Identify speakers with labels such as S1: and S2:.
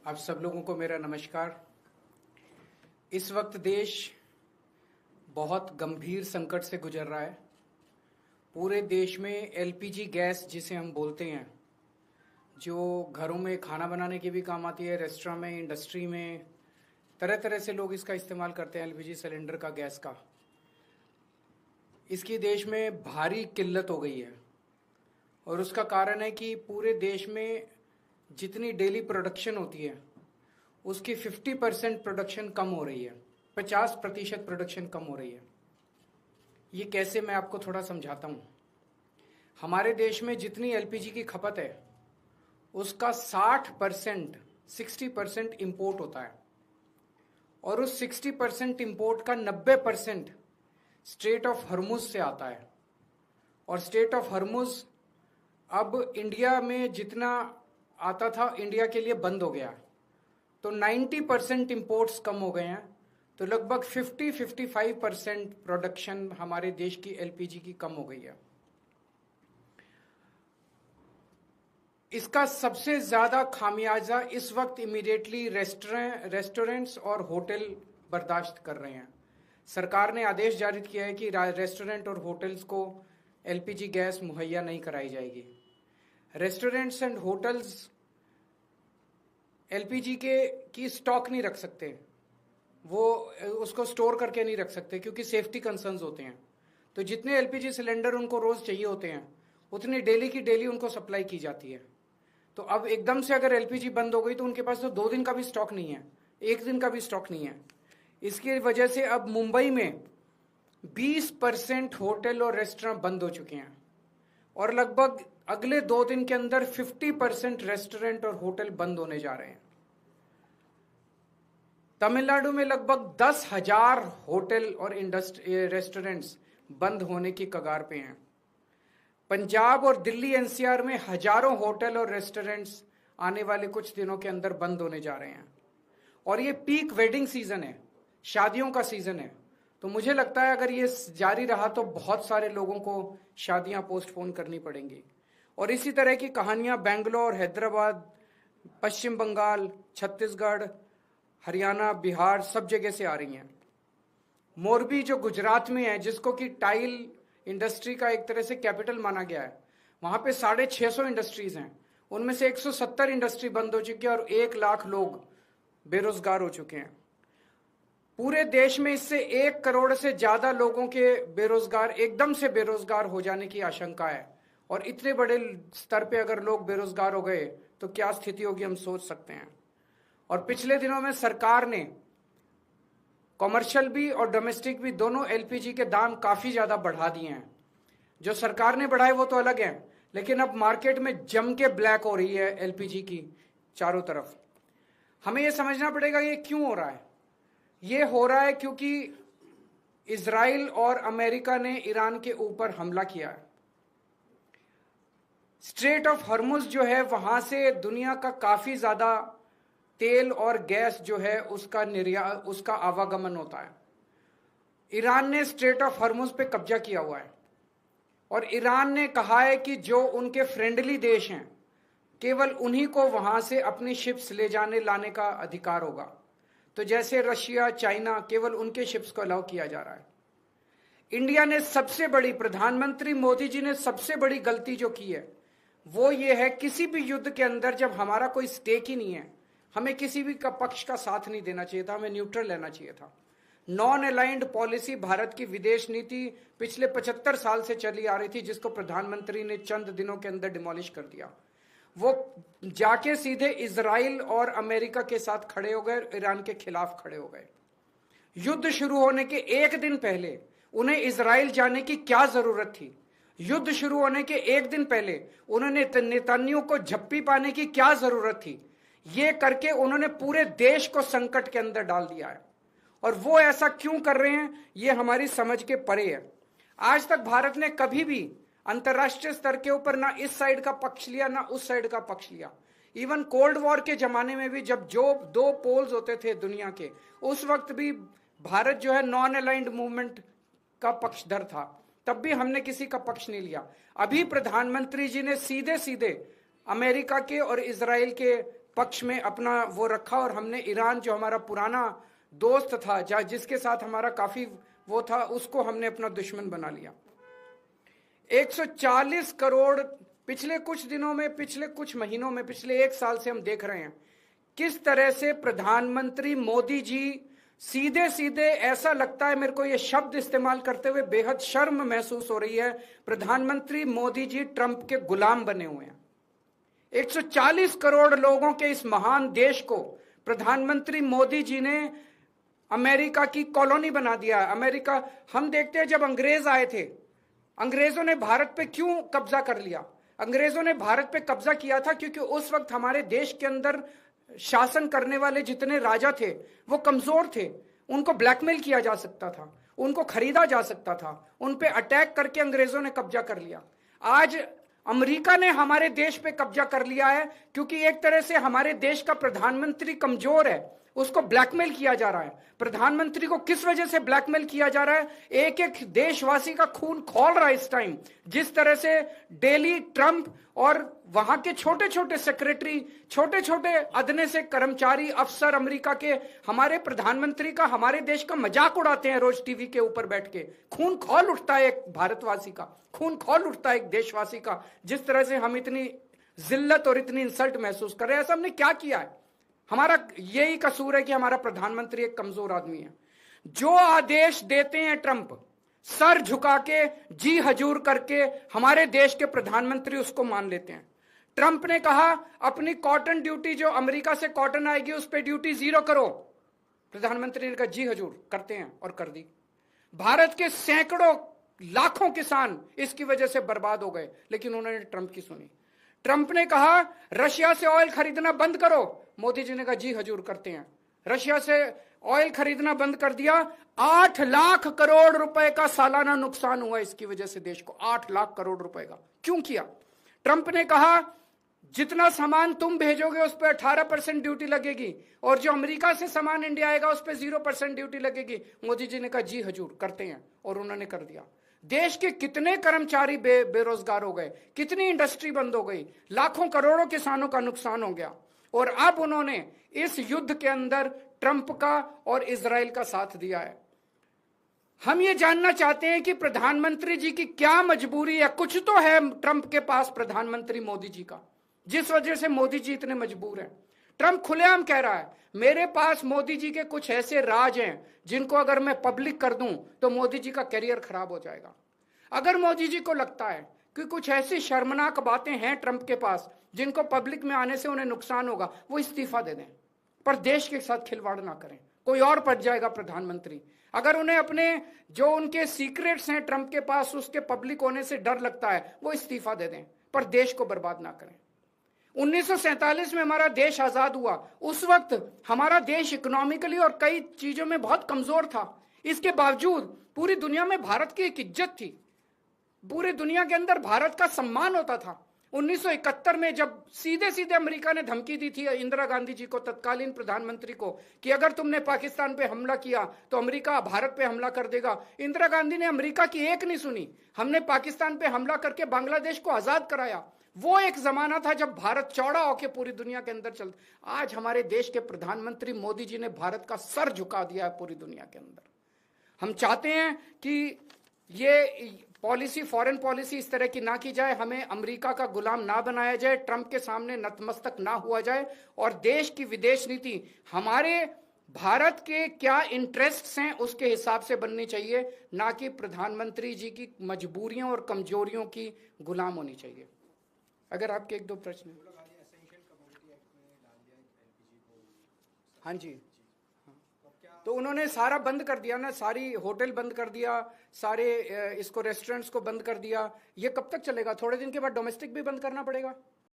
S1: आप सब लोगों को मेरा नमस्कार। इस वक्त देश बहुत गंभीर संकट से गुजर रहा है। पूरे देश में एलपीजी गैस जिसे हम बोलते हैं, जो घरों में खाना बनाने के भी काम आती है, रेस्टोरेंट में, इंडस्ट्री में, तरह तरह से लोग इसका इस्तेमाल करते हैं, एलपीजी सिलेंडर का, गैस का। इसकी देश में भारी किल्लत हो गई है और उसका कारण है कि पूरे देश में जितनी डेली प्रोडक्शन होती है उसकी 50% प्रोडक्शन कम हो रही है, 50% प्रोडक्शन कम हो रही है। ये कैसे, मैं आपको थोड़ा समझाता हूँ। हमारे देश में जितनी एलपीजी की खपत है उसका 60% इंपोर्ट होता है और उस 60% इंपोर्ट का 90% स्ट्रेट ऑफ हर्मुज से आता है। और स्ट्रेट ऑफ हर्मुज अब इंडिया में जितना आता था इंडिया के लिए बंद हो गया, तो 90% इंपोर्ट्स कम हो गए हैं। तो लगभग 50-55% प्रोडक्शन हमारे देश की एलपीजी की कम हो गई है। इसका सबसे ज्यादा खामियाजा इस वक्त इमीडिएटली रेस्टोरेंट्स और होटल बर्दाश्त कर रहे हैं। सरकार ने आदेश जारी किया है कि रेस्टोरेंट और होटल्स को एलपीजी गैस मुहैया नहीं कराई जाएगी। रेस्टोरेंट्स एंड होटल्स एलपीजी की स्टॉक नहीं रख सकते, वो उसको स्टोर करके नहीं रख सकते क्योंकि सेफ्टी कंसर्न्स होते हैं। तो जितने एलपीजी सिलेंडर उनको रोज चाहिए होते हैं उतनी डेली की डेली उनको सप्लाई की जाती है। तो अब एकदम से अगर एलपीजी बंद हो गई तो उनके पास तो 2 दिन का भी स्टॉक नहीं है, 1 दिन का भी स्टॉक नहीं है। इसकी वजह से अब मुंबई में 20% होटल और रेस्टोरेंट बंद हो चुके हैं और लगभग अगले 2 दिन के अंदर 50% रेस्टोरेंट और होटल बंद होने जा रहे हैं। तमिलनाडु में लगभग 10,000 होटल और रेस्टोरेंट्स बंद होने की कगार पे हैं। पंजाब और दिल्ली एनसीआर में हजारों होटल और रेस्टोरेंट्स आने वाले कुछ दिनों के अंदर बंद होने जा रहे हैं। और ये पीक वेडिंग सीजन है, शादियों का सीजन है। तो मुझे लगता है अगर ये जारी रहा तो बहुत सारे लोगों को शादियां पोस्टपोन करनी पड़ेंगी। और इसी तरह की कहानियां बेंगलोर, हैदराबाद, पश्चिम बंगाल, छत्तीसगढ़, हरियाणा, बिहार, सब जगह से आ रही हैं। मोरबी जो गुजरात में है, जिसको कि टाइल इंडस्ट्री का एक तरह से कैपिटल माना गया है, वहां पे 650 इंडस्ट्रीज हैं। उनमें से 170 इंडस्ट्री बंद हो चुकी है और 1 लाख लोग बेरोजगार हो चुके हैं। पूरे देश में इससे 1 करोड़ से ज्यादा लोगों के एकदम से बेरोजगार हो जाने की आशंका है। और इतने बड़े स्तर पे अगर लोग बेरोजगार हो गए तो क्या स्थिति होगी, हम सोच सकते हैं। और पिछले दिनों में सरकार ने कॉमर्शियल भी और डोमेस्टिक भी दोनों एलपीजी के दाम काफी ज्यादा बढ़ा दिए हैं। जो सरकार ने बढ़ाए वो तो अलग है, लेकिन अब मार्केट में जम के ब्लैक हो रही है एलपीजी की चारों तरफ। हमें यह समझना पड़ेगा ये क्यों हो रहा है। ये हो रहा है क्योंकि इजराइल और अमेरिका ने ईरान के ऊपर हमला किया है। स्ट्रेट ऑफ हर्मुज जो है, वहां से दुनिया का काफी ज्यादा तेल और गैस जो है उसका आवागमन होता है। ईरान ने स्ट्रेट ऑफ हर्मुज पे कब्जा किया हुआ है और ईरान ने कहा है कि जो उनके फ्रेंडली देश हैं केवल उन्हीं को वहां से अपनी शिप्स ले जाने लाने का अधिकार होगा। तो जैसे रशिया, चाइना, केवल उनके शिप्स को अलाउ किया जा रहा है। इंडिया ने प्रधानमंत्री मोदी जी ने सबसे बड़ी गलती जो की है वो ये है, किसी भी युद्ध के अंदर जब हमारा कोई स्टेक ही नहीं है, हमें किसी भी पक्ष का साथ नहीं देना चाहिए था, हमें न्यूट्रल रहना चाहिए था। नॉन अलाइंड पॉलिसी भारत की विदेश नीति पिछले 75 साल से चली आ रही थी, जिसको प्रधानमंत्री ने चंद दिनों के अंदर डिमोलिश कर दिया। वो जाके सीधे इजराइल और अमेरिका के साथ खड़े हो गए, ईरान के खिलाफ खड़े हो गए। युद्ध शुरू होने के 1 दिन पहले उन्हें इजराइल जाने की क्या जरूरत थी? युद्ध शुरू होने के 1 दिन पहले उन्होंने नेतन्याहू को झप्पी पाने की क्या जरूरत थी? ये करके उन्होंने पूरे देश को संकट के अंदर डाल दिया है। और वो ऐसा क्यों कर रहे हैं ये हमारी समझ के परे है। आज तक भारत ने कभी भी अंतरराष्ट्रीय स्तर के ऊपर ना इस साइड का पक्ष लिया ना उस साइड का पक्ष लिया। इवन कोल्ड वॉर के जमाने में भी जब जो 2 पोल्स होते थे दुनिया के, उस वक्त भी भारत जो है नॉन अलाइंड मूवमेंट का पक्षधर था, तब भी हमने किसी का पक्ष नहीं लिया। अभी प्रधानमंत्री जी ने सीधे सीधे अमेरिका के और इजराइल के पक्ष में अपना वो रखा और हमने ईरान जो हमारा पुराना दोस्त था, जिसके साथ हमारा काफी वो था, उसको हमने अपना दुश्मन बना लिया। 140 करोड़ पिछले कुछ दिनों में, पिछले कुछ महीनों में, पिछले 1 साल से हम देख रहे हैं किस तरह से प्रधानमंत्री मोदी जी सीधे सीधे, ऐसा लगता है मेरे को ये शब्द इस्तेमाल करते हुए बेहद शर्म महसूस हो रही है, प्रधानमंत्री मोदी जी ट्रंप के गुलाम बने हुए हैं। 140 करोड़ लोगों के इस महान देश को प्रधानमंत्री मोदी जी ने अमेरिका की कॉलोनी बना दिया। अमेरिका, हम देखते हैं जब अंग्रेज आए थे, अंग्रेजों ने भारत पे क्यों कब्जा कर लिया? अंग्रेजों ने भारत पे कब्जा किया था क्योंकि उस वक्त हमारे देश के अंदर शासन करने वाले जितने राजा थे वो कमजोर थे, उनको ब्लैकमेल किया जा सकता था, उनको खरीदा जा सकता था, उन पे अटैक करके अंग्रेजों ने कब्जा कर लिया। आज अमेरिका ने हमारे देश पे कब्जा कर लिया है क्योंकि एक तरह से हमारे देश का प्रधानमंत्री कमजोर है, उसको ब्लैकमेल किया जा रहा है। प्रधानमंत्री को किस वजह से ब्लैकमेल किया जा रहा है? एक एक देशवासी का खून खौल रहा है इस टाइम। जिस तरह से डेली ट्रंप और वहां के छोटे छोटे सेक्रेटरी, छोटे छोटे अदने से कर्मचारी, अफसर अमेरिका के हमारे प्रधानमंत्री का, हमारे देश का मजाक उड़ाते हैं रोज टीवी के ऊपर बैठ के। खून खौल उठता है एक भारतवासी का, खून खौल उठता है एक देशवासी का, जिस तरह से हम इतनी जिल्लत और इतनी इंसल्ट महसूस कर रहे हैं। ऐसा हमने क्या किया है? हमारा यही कसूर है कि हमारा प्रधानमंत्री एक कमजोर आदमी है। जो आदेश देते हैं ट्रंप, सर झुका के, जी हजूर करके हमारे देश के प्रधानमंत्री उसको मान लेते हैं। ट्रंप ने कहा अपनी कॉटन ड्यूटी, जो अमेरिका से कॉटन आएगी उस पर ड्यूटी 0 करो। प्रधानमंत्री ने कहा जी हजूर, करते हैं, और कर दी। भारत के सैकड़ों लाखों किसान इसकी वजह से बर्बाद हो गए, लेकिन उन्होंने ट्रंप की सुनी। ट्रंप ने कहा रशिया से ऑयल खरीदना बंद करो, मोदी जी ने कहा जी हजूर, करते हैं। रशिया से ऑयल खरीदना बंद कर दिया। 8 लाख करोड़ रुपए का सालाना नुकसान हुआ इसकी वजह से देश को, 8 लाख करोड़ रुपए का। क्यों किया? ट्रंप ने कहा जितना सामान तुम भेजोगे उस पर 18% ड्यूटी लगेगी, और जो अमेरिका से सामान इंडिया आएगा उस पर 0% ड्यूटी लगेगी। मोदी जी ने कहा जी हजूर, करते हैं, और उन्होंने कर दिया। देश के कितने कर्मचारी बेरोजगार हो गए, कितनी इंडस्ट्री बंद हो गई, लाखों करोड़ों किसानों का नुकसान हो गया। और अब उन्होंने इस युद्ध के अंदर ट्रंप का और इजराइल का साथ दिया है। हम ये जानना चाहते हैं कि प्रधानमंत्री जी की क्या मजबूरी है? कुछ तो है ट्रंप के पास, प्रधानमंत्री मोदी जी का, जिस वजह से मोदी जी इतने मजबूर हैं। ट्रंप खुलेआम कह रहा है मेरे पास मोदी जी के कुछ ऐसे राज हैं जिनको अगर मैं पब्लिक कर दूं तो मोदी जी का करियर खराब हो जाएगा। अगर मोदी जी को लगता है कि कुछ ऐसी शर्मनाक बातें हैं ट्रंप के पास जिनको पब्लिक में आने से उन्हें नुकसान होगा, वो इस्तीफा दे दें, पर देश के साथ खिलवाड़ ना करें। कोई और बच जाएगा प्रधानमंत्री। अगर उन्हें अपने जो उनके सीक्रेट्स हैं ट्रंप के पास, उसके पब्लिक होने से डर लगता है, वो इस्तीफा दे दें, पर देश को बर्बाद ना करें। 1947 में हमारा देश आजाद हुआ, उस वक्त हमारा देश इकोनॉमिकली और कई चीजों में बहुत कमजोर था। इसके बावजूद पूरी दुनिया में भारत की एक इज्जत थी, पूरी दुनिया के अंदर भारत का सम्मान होता था। 1971 में जब सीधे सीधे अमेरिका ने धमकी दी थी इंदिरा गांधी जी को, तत्कालीन प्रधानमंत्री को, कि अगर तुमने पाकिस्तान पे हमला किया तो अमेरिका भारत पे हमला कर देगा। इंदिरा गांधी ने अमेरिका की एक नहीं सुनी, हमने पाकिस्तान पे हमला करके बांग्लादेश को आजाद कराया। वो एक जमाना था जब भारत चौड़ा होकर पूरी दुनिया के अंदर चलता। आज हमारे देश के प्रधानमंत्री मोदी जी ने भारत का सर झुका दिया है पूरी दुनिया के अंदर। हम चाहते हैं कि ये पॉलिसी, फॉरेन पॉलिसी इस तरह की ना की जाए, हमें अमेरिका का गुलाम ना बनाया जाए, ट्रंप के सामने नतमस्तक ना हुआ जाए, और देश की विदेश नीति हमारे भारत के क्या इंटरेस्ट्स हैं उसके हिसाब से बननी चाहिए, ना कि प्रधानमंत्री जी की मजबूरियों और कमजोरियों की गुलाम होनी चाहिए। अगर आपके 1-2 प्रश्न। हाँ जी, तो उन्होंने सारा बंद कर दिया ना, सारी होटल बंद कर दिया, सारे इसको रेस्टोरेंट्स को बंद कर दिया। ये कब तक चलेगा? थोड़े दिन के बाद डोमेस्टिक भी बंद करना पड़ेगा।